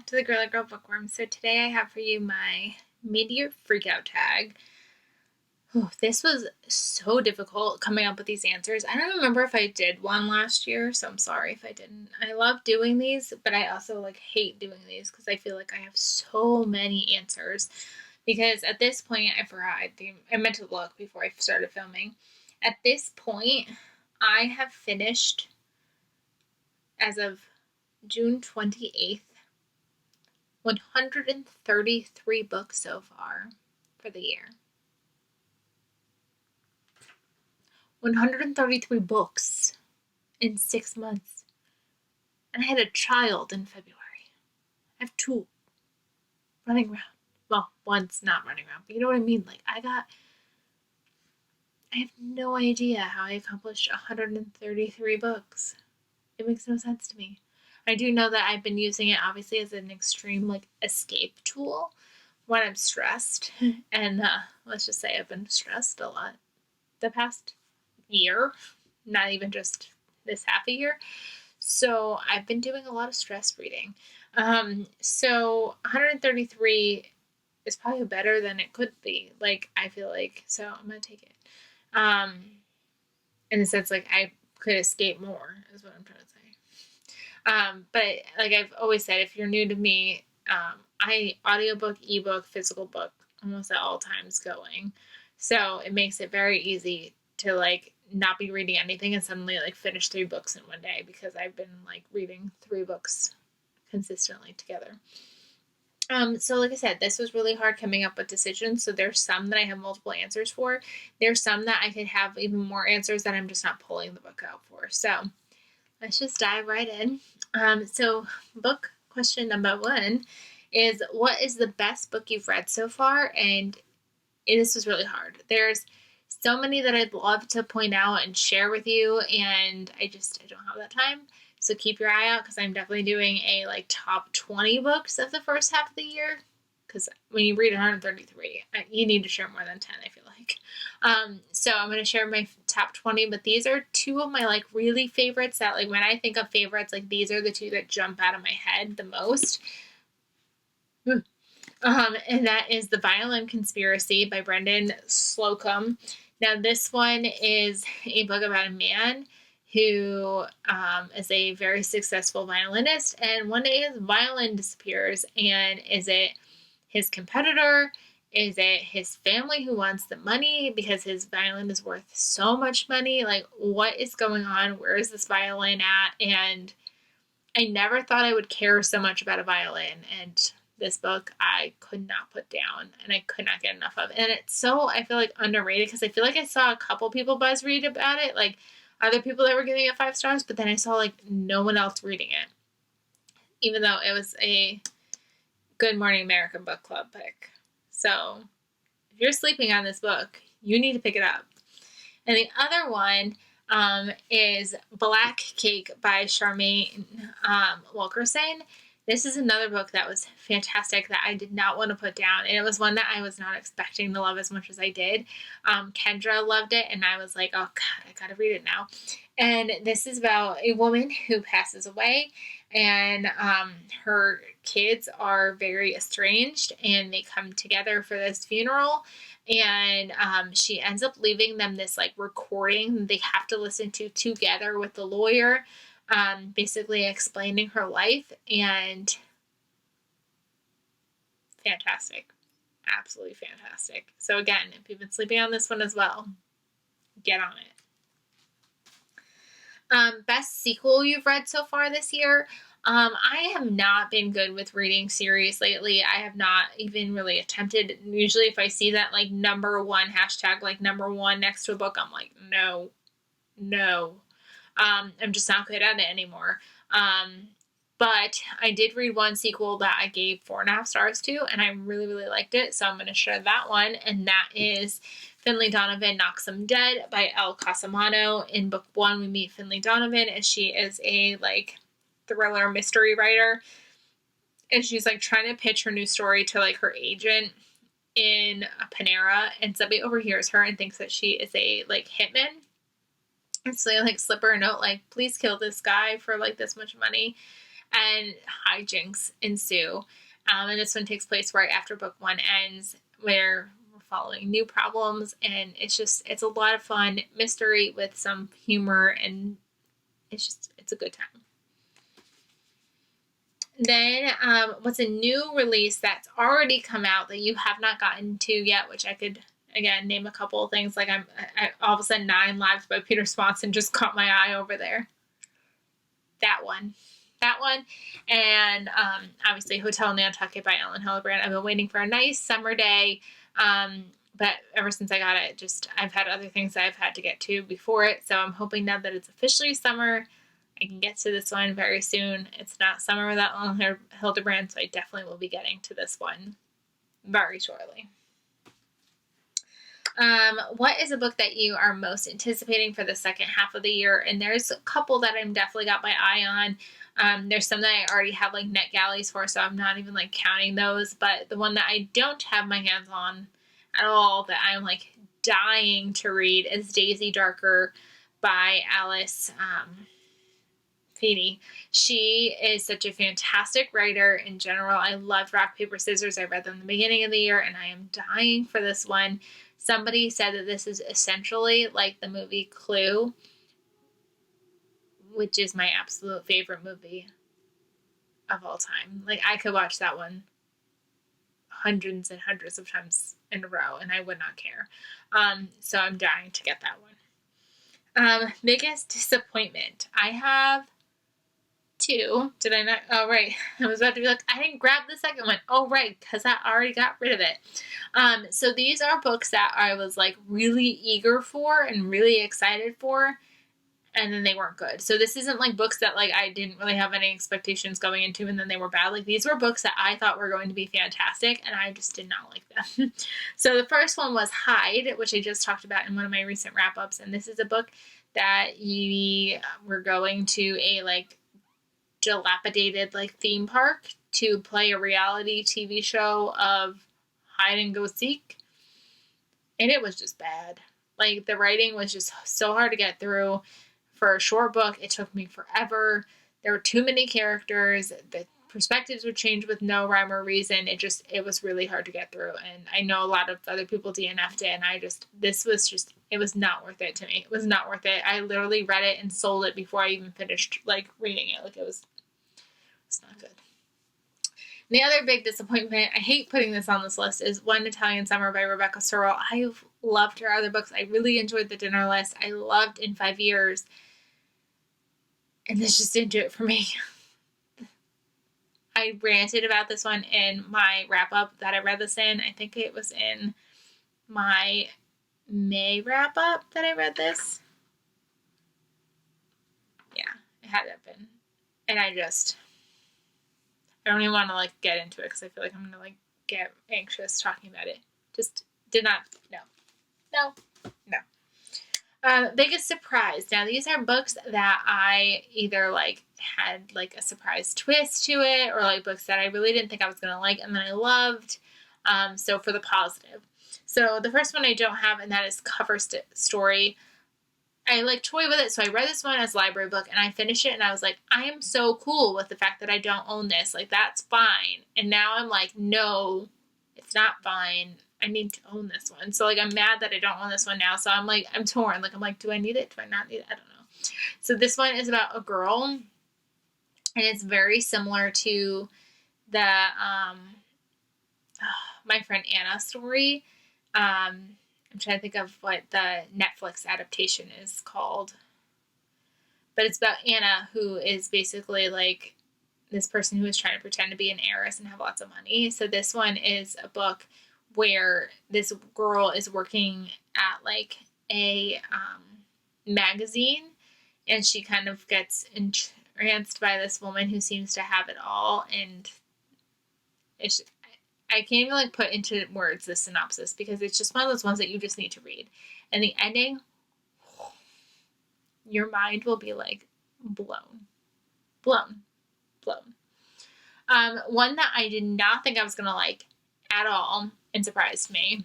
back to the Girly Girl Bookworm. So today I have for you my mid-year freakout tag. This was so difficult coming up with these answers. I don't remember if I did one last year, so I'm sorry if I didn't. I love doing these, but I also hate doing these because I feel like I have so many answers. Because at this point, I forgot. I meant to look before I started filming. At this point, I have finished, as of June 28th, 133 books so far for the year. 133 books in 6 months. And I had a child in February. I have 2 running around. Well, one's not running around, but you know what I mean? I have no idea how I accomplished 133 books. It makes no sense to me. I do know that I've been using it obviously as an extreme escape tool when I'm stressed. And let's just say I've been stressed a lot the past year, not even just this half a year. So I've been doing a lot of stress reading. So 133 is probably better than it could be. I feel like, so I'm going to take it. In the sense, I could escape more is what I'm trying to say. But I've always said, if you're new to me, I audiobook, ebook, physical book almost at all times going. So it makes it very easy to not be reading anything and suddenly finish 3 books in one day, because I've been reading 3 books consistently together. So like I said, this was really hard coming up with decisions. So there's some that I have multiple answers for. There's some that I could have even more answers that I'm just not pulling the book out for. So let's just dive right in. So book question number 1 is, what is the best book you've read so far? And this was really hard. There's so many that I'd love to point out and share with you, and I don't have that time. So keep your eye out, because I'm definitely doing a top 20 books of the first half of the year. Because when you read 133, you need to share more than 10, I feel like. So I'm going to share my top 20, but these are 2 of my really favorites that when I think of favorites, these are the 2 that jump out of my head the most. And that is The Violin Conspiracy by Brendan Slocum. Now, this one is a book about a man who is a very successful violinist, and one day his violin disappears. And is it his competitor? Is it his family who wants the money because his violin is worth so much money? What is going on? Where is this violin at? And I never thought I would care so much about a violin, and this book I could not put down, and I could not get enough of. And it's so, I feel underrated, because I feel I saw a couple people buzz read about it, other people that were giving it 5 stars, but then I saw no one else reading it, even though it was a Good Morning America book club pick. So if you're sleeping on this book, you need to pick it up. And the other one is Black Cake by Charmaine Wilkerson. This is another book that was fantastic that I did not want to put down. And it was one that I was not expecting to love as much as I did. Kendra loved it, and I was like, oh God, I gotta read it now. And this is about a woman who passes away, and her kids are very estranged, and they come together for this funeral. And she ends up leaving them this recording they have to listen to together with the lawyer, basically explaining her life. And fantastic. Absolutely fantastic. So again, if you've been sleeping on this one as well, get on it. Best sequel you've read so far this year? I have not been good with reading series lately. I have not even really attempted. Usually if I see that number 1 hashtag number 1 next to a book, I'm like, no. I'm just not good at it anymore. But I did read one sequel that I gave 4.5 stars to, and I really, really liked it. So I'm going to share that one. And that is Finley Donovan Knocks 'Em Dead by Elle Casamano. In book 1, we meet Finley Donovan, and she is a thriller mystery writer. And she's trying to pitch her new story to her agent in Panera, and somebody overhears her and thinks that she is a hitman. And so they slip her a note please kill this guy for this much money. and hijinks ensue. And this one takes place right after book one ends, where we're following new problems, and it's a lot of fun mystery with some humor, and it's a good time. Then what's a new release that's already come out that you have not gotten to yet, which I could, again, name a couple of things. Like I all of a sudden 9 Lives by Peter Swanson just caught my eye over there. That one. And obviously Hotel Nantucket by Ellen Hillebrand. I've been waiting for a nice summer day. But ever since I got it, I've had other things that I've had to get to before it. So I'm hoping now that it's officially summer, I can get to this one very soon. It's not summer without Ellen Hillebrand, so I definitely will be getting to this one very shortly. What is a book that you are most anticipating for the second half of the year? And there's a couple that I'm definitely got my eye on. There's some that I already have like Netgalleys for, so I'm not even like counting those. But the one that I don't have my hands on at all that I'm like dying to read is Daisy Darker by Alice Feeney. She is such a fantastic writer in general. I loved Rock, Paper, Scissors. I read them in the beginning of the year, and I am dying for this one. Somebody said that this is essentially like the movie Clue, which is my absolute favorite movie of all time. Like, I could watch that one hundreds and hundreds of times in a row, and I would not care. So I'm dying to get that one. Biggest disappointment. I have 2. Did I not? Oh, right. I was about to be like, I didn't grab the second one. Oh, right, because I already got rid of it. So these are books that I was like really eager for and really excited for, and then they weren't good. So this isn't like books that like I didn't really have any expectations going into and then they were bad. Like, these were books that I thought were going to be fantastic, and I just did not like them. So the first one was Hide, which I just talked about in one of my recent wrap-ups, and this is a book that we're going to a like dilapidated like theme park to play a reality TV show of hide and go seek, and it was just bad. Like, the writing was just so hard to get through. For a short book, it took me forever. There were too many characters. The perspectives would change with no rhyme or reason. It was really hard to get through, and I know a lot of other people DNF'd it, and it was not worth it to me. It was not worth it. I literally read it and sold it before I even finished like reading it. Like, it's not good. And the other big disappointment, I hate putting this on this list, is One Italian Summer by Rebecca Searle. I've loved her other books. I really enjoyed The Dinner List. I loved In 5 Years. And this just didn't do it for me. I ranted about this one in my wrap-up that I read this in. I think it was in my May wrap-up that I read this. Yeah, it had to have been. And I don't even want to like get into it because I feel like I'm going to like get anxious talking about it. Just did not, no. Biggest surprise. Now, these are books that I either like had like a surprise twist to it, or like books that I really didn't think I was going to like and then I loved. So for the positive. So the first one I don't have, and that is Cover Story. I like toy with it, so I read this one as a library book, and I finished it, and I was like, I am so cool with the fact that I don't own this. Like, that's fine. And now I'm like, no, it's not fine. I need to own this one. So, like, I'm mad that I don't own this one now. So I'm like, I'm torn. Like, I'm like, do I need it? Do I not need it? I don't know. So this one is about a girl, and it's very similar to the My Friend Anna story. I'm trying to think of what the Netflix adaptation is called. But it's about Anna, who is basically like this person who is trying to pretend to be an heiress and have lots of money. So this one is a book where this girl is working at like a magazine, and she kind of gets entranced by this woman who seems to have it all. And I can't even like put into words the synopsis because it's just one of those ones that you just need to read. And the ending, your mind will be like blown. One that I did not think I was going to like at all and surprised me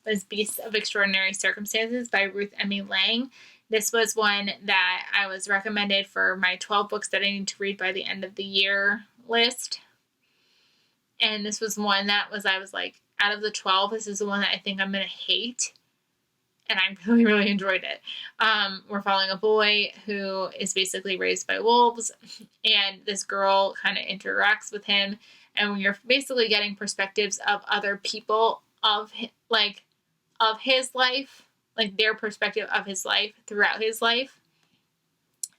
was Beasts of Extraordinary Circumstances by Ruth Emmy Lang. This was one that I was recommended for my 12 books that I need to read by the end of the year list. And this was one that I was like, out of the 12, this is the one that I think I'm going to hate. And I really, really enjoyed it. We're following a boy who is basically raised by wolves, and this girl kind of interacts with him, and you're basically getting perspectives of other people of his life, like their perspective of his life throughout his life.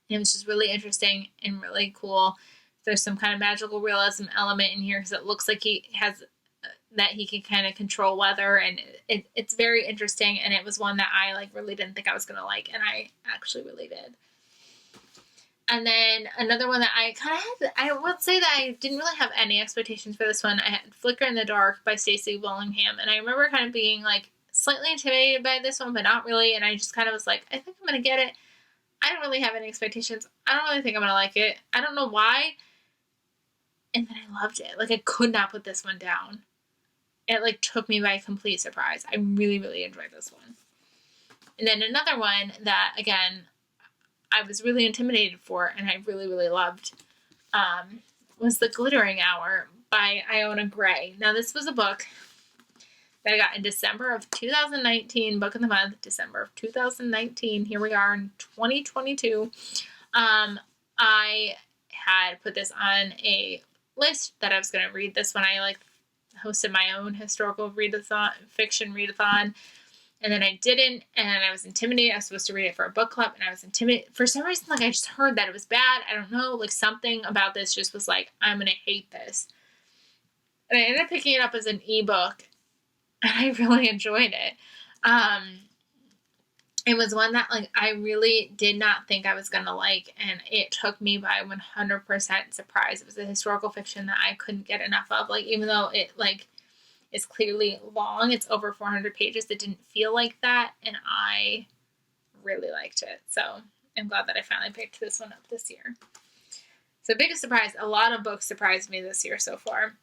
And it was just really interesting and really cool. There's some kind of magical realism element in here because it looks like he can kind of control weather, and it's very interesting, and it was one that I really didn't think I was going to like, and I actually really did. And then another one that I would say that I didn't really have any expectations for this one. I had Flicker in the Dark by Stacey Willingham, and I remember kind of being slightly intimidated by this one, but not really, and I just kind of was like, I think I'm going to get it. I don't really have any expectations. I don't really think I'm going to like it. I don't know why. And then I loved it. I could not put this one down. It took me by complete surprise. I really, really enjoyed this one. And then another one that, again, I was really intimidated for and I really, really loved was The Glittering Hour by Iona Gray. Now, this was a book that I got in December of 2019, book of the month, December of 2019. Here we are in 2022. I had put this on a list that I was going to read this when I hosted my own historical fiction readathon, and then I didn't, and I was intimidated. I was supposed to read it for a book club, and I was intimidated. For some reason, I just heard that it was bad. I don't know, something about this just was I'm going to hate this. And I ended up picking it up as an ebook, and I really enjoyed it. It was one that I really did not think I was going to like, and it took me by 100% surprise. It was a historical fiction that I couldn't get enough of. Even though it is clearly long, it's over 400 pages, it didn't feel like that, and I really liked it. So I'm glad that I finally picked this one up this year. So biggest surprise, a lot of books surprised me this year so far.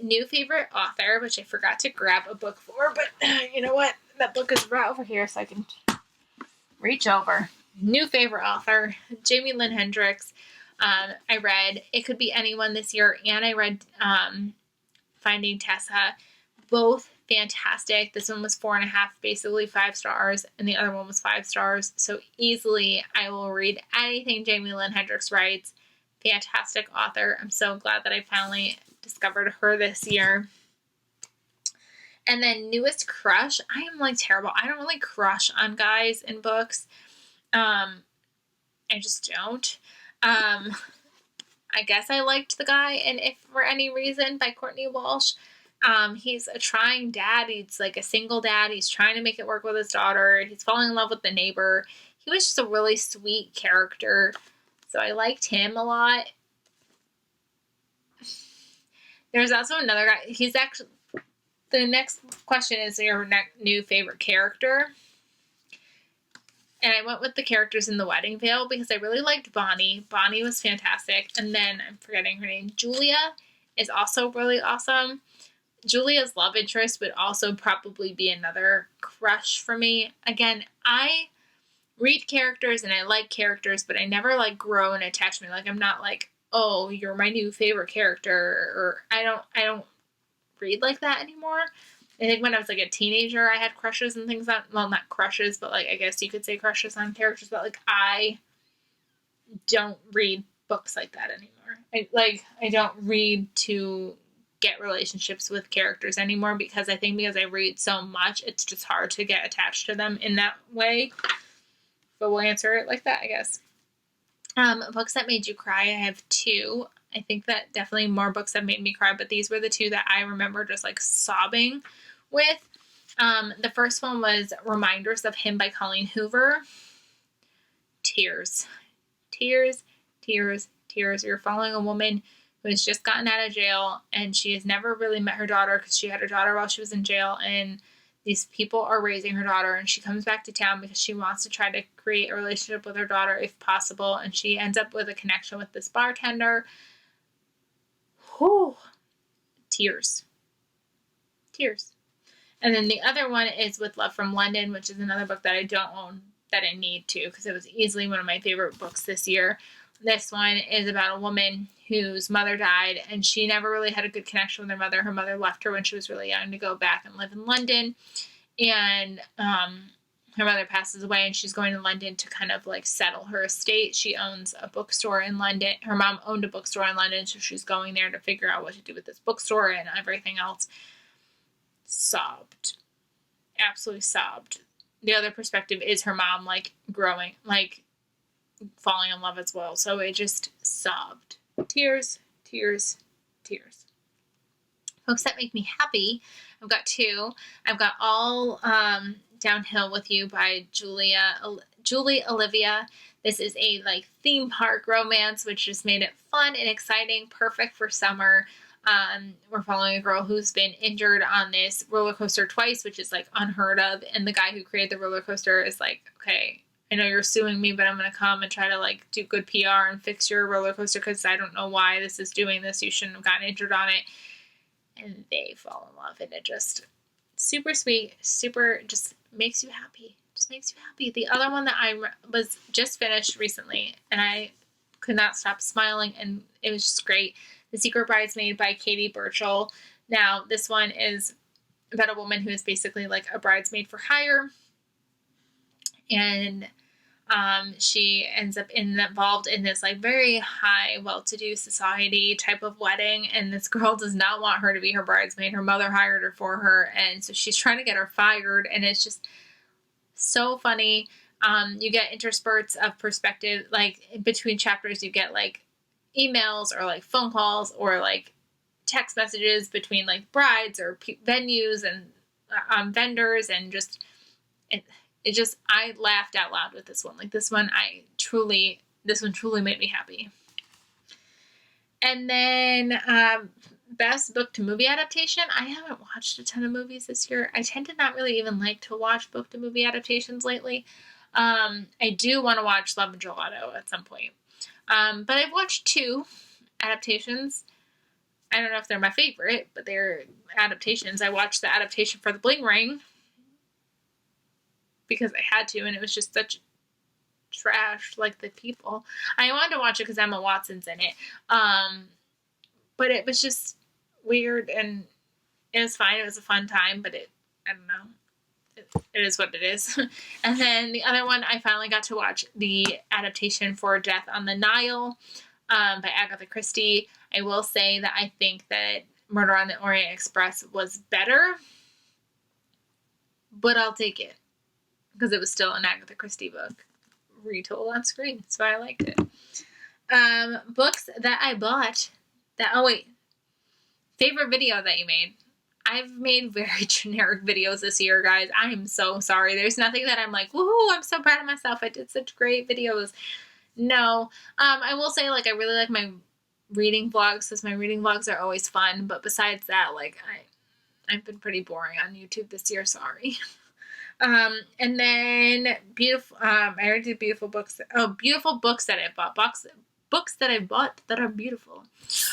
New favorite author, which I forgot to grab a book for, but you know what? That book is right over here, so I can reach over. New favorite author, Jamie Lynn Hendricks. I read It Could Be Anyone this year, and I read Finding Tessa. Both fantastic. This one was 4.5, basically 5 stars, and the other one was 5 stars. So easily, I will read anything Jamie Lynn Hendricks writes. Fantastic author. I'm so glad that I finally discovered her this year. And then newest crush. I am terrible. I don't really crush on guys in books. I just don't. I guess I liked the guy in If For Any Reason by Courtney Walsh. He's a trying dad. He's a single dad. He's trying to make it work with his daughter. He's falling in love with the neighbor. He was just a really sweet character. So I liked him a lot. There's also another guy. He's actually... The next question is your new favorite character. And I went with the characters in The Wedding Veil because I really liked Bonnie. Bonnie was fantastic. And then, I'm forgetting her name, Julia is also really awesome. Julia's love interest would also probably be another crush for me. Again, I read characters and I like characters, but I never grow an attachment. I'm not oh, you're my new favorite character, or I don't read like that anymore. I think when I was a teenager, I had crushes and things not crushes, but I guess you could say crushes on characters, but I don't read books like that anymore. I don't read to get relationships with characters anymore because I read so much, it's just hard to get attached to them in that way. But we'll answer it like that, I guess. Books that made you cry, I have 2. I think that definitely more books have made me cry, but these were the 2 that I remember just sobbing with. The first one was Reminders of Him by Colleen Hoover. Tears. Tears, tears, tears. You're following a woman who has just gotten out of jail, and she has never really met her daughter because she had her daughter while she was in jail, and these people are raising her daughter, and she comes back to town because she wants to try to create a relationship with her daughter if possible, and she ends up with a connection with this bartender. Whew. Tears. Tears. And then the other one is With Love from London, which is another book that I don't own that I need to, because it was easily one of my favorite books this year. This one is about a woman whose mother died, and she never really had a good connection with her mother. Her mother left her when she was really young to go back and live in London. And her mother passes away, and she's going to London to kind of like settle her estate. She owns a bookstore in London. Her mom owned a bookstore in London, so she's going there to figure out what to do with this bookstore and everything else. Sobbed. Absolutely sobbed. The other perspective is her mom, like, growing, like, falling in love as well. So it just sobbed. Tears, tears, tears. Books that make me happy. I've got two. I've got All Downhill with You by Julie Olivia. This is a like theme park romance, which just made it fun and exciting, perfect for summer. We're following a girl who's been injured on this roller coaster twice, which is like unheard of. And the guy who created the roller coaster is like, okay, I know you're suing me, but I'm going to come and try to like do good PR and fix your roller coaster because I don't know why this is doing this. You shouldn't have gotten injured on it. And they fall in love, and it just super sweet, super just makes you happy. Just makes you happy. The other one that I was just finished recently, and I could not stop smiling, and it was just great. The Secret Bridesmaid by Katie Burchell. Now, this one is about a woman who is basically like a bridesmaid for hire, and she ends up involved in this like very high, well-to-do society type of wedding, and this girl does not want her to be her bridesmaid. Her mother hired her for her, and so she's trying to get her fired, and it's just so funny. You get interspurts of perspective, like in between chapters you get like emails or like phone calls or like text messages between like brides or venues and vendors, and just it just, I laughed out loud with this one. Like this one truly made me happy. And then best book to movie adaptation. I haven't watched a ton of movies this year. I tend to not really even like to watch book to movie adaptations lately. I do want to watch Love and Gelato at some point. But I've watched two adaptations. I don't know if they're my favorite, but they're adaptations. I watched the adaptation for The Bling Ring because I had to, and it was just such trash, like the people. I wanted to watch it because Emma Watson's in it. But it was just weird, and it was fine. It was a fun time, but I don't know. It is what it is. And then the other one, I finally got to watch the adaptation for Death on the Nile by Agatha Christie. I will say that I think that Murder on the Orient Express was better, but I'll take it because it was still an Agatha Christie book retold on screen, so I liked it. Books that I bought favorite video that you made. I've made very generic videos this year, guys. I am so sorry. There's nothing that I'm like, woohoo, I'm so proud of myself. I did such great videos. No. I will say, like, I really like my reading vlogs, because my reading vlogs are always fun. But besides that, like, I've been pretty boring on YouTube this year. Sorry. And then beautiful, I already did beautiful books. Beautiful books that I bought. Books that I bought that are beautiful.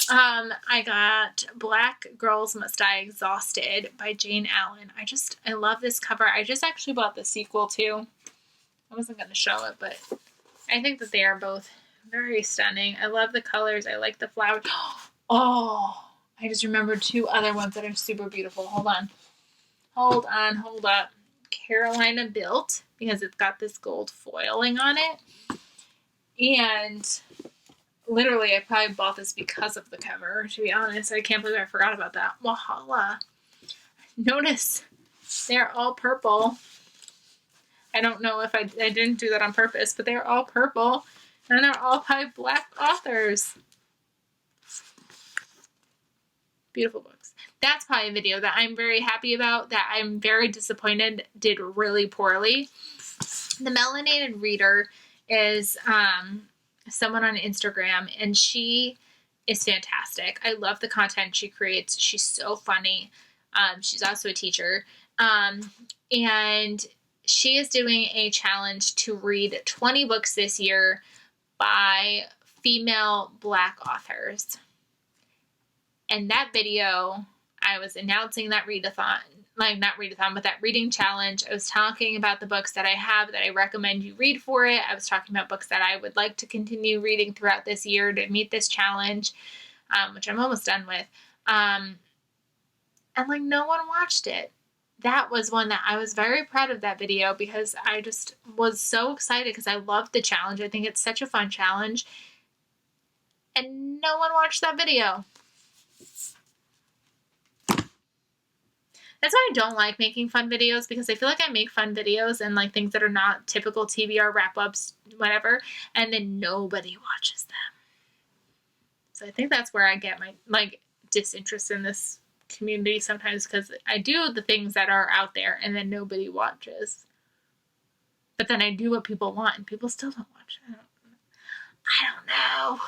I got Black Girls Must Die Exhausted by Jane Allen. I love this cover. I just actually bought the sequel too. I wasn't going to show it, but I think that they are both very stunning. I love the colors. I like the flowers. Oh, I just remembered two other ones that are super beautiful. Hold up. Carolina Built, because it's got this gold foiling on it. And literally, I probably bought this because of the cover, to be honest. I can't believe I forgot about that. Wahala. Notice, they're all purple. I don't know if I didn't do that on purpose, but they're all purple. And they're all by Black authors. Beautiful books. That's probably a video that I'm very happy about, that I'm very disappointed did really poorly. The Melanated Reader is someone on Instagram, and she is fantastic. I love the content she creates. She's so funny. She's also a teacher. And she is doing a challenge to read 20 books this year by female Black authors. And that video, I was announcing that readathon like not readathon, but that reading challenge. I was talking about the books that I have that I recommend you read for it. I was talking about books that I would like to continue reading throughout this year to meet this challenge, which I'm almost done with. And like no one watched it. That was one that I was very proud of that video because I just was so excited because I loved the challenge. I think it's such a fun challenge. And no one watched that video. That's why I don't like making fun videos, because I feel like I make fun videos and like things that are not typical TBR wrap-ups, whatever, and then nobody watches them. So I think that's where I get my like disinterest in this community sometimes, because I do the things that are out there and then nobody watches. But then I do what people want and people still don't watch. I don't know.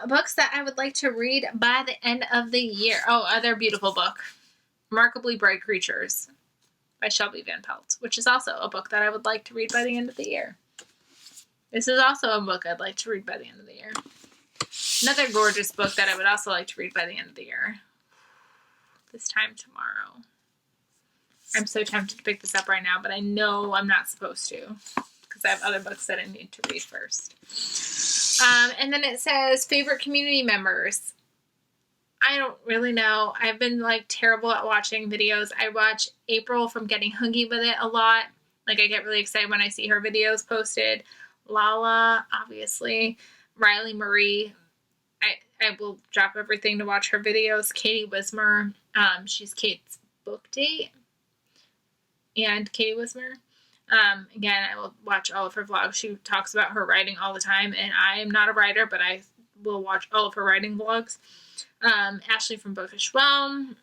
Books that I would like to read by the end of the year. Oh, other beautiful book. Remarkably Bright Creatures by Shelby Van Pelt, which is also a book that I would like to read by the end of the year. This is also a book I'd like to read by the end of the year. Another gorgeous book that I would also like to read by the end of the year. This Time Tomorrow. I'm so tempted to pick this up right now, but I know I'm not supposed to, because I have other books that I need to read first. And then it says favorite community members. I don't really know. I've been like terrible at watching videos. I watch April from Getting Huggy with It a lot. Like I get really excited when I see her videos posted. Lala, obviously. Riley Marie. I will drop everything to watch her videos. Katie Wismer. She's Kate's book date. And Katie Wismer. Again, I will watch all of her vlogs. She talks about her writing all the time, and I am not a writer, but I will watch all of her writing vlogs. Ashley from Bookish Realm.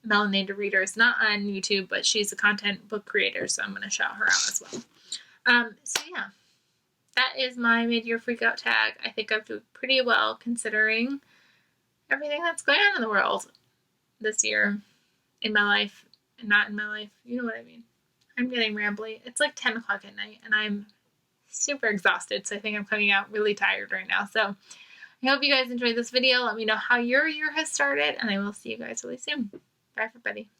Melanie the Reader is not on YouTube, but she's a content book creator, so I'm going to shout her out as well. So yeah, that is my mid-year freakout tag. I think I'm doing pretty well considering everything that's going on in the world this year, in my life, and not in my life. You know what I mean. I'm getting rambly. It's like 10 o'clock at night, and I'm super exhausted, so I think I'm coming out really tired right now. So I hope you guys enjoyed this video. Let me know how your year has started, and I will see you guys really soon. Bye, everybody.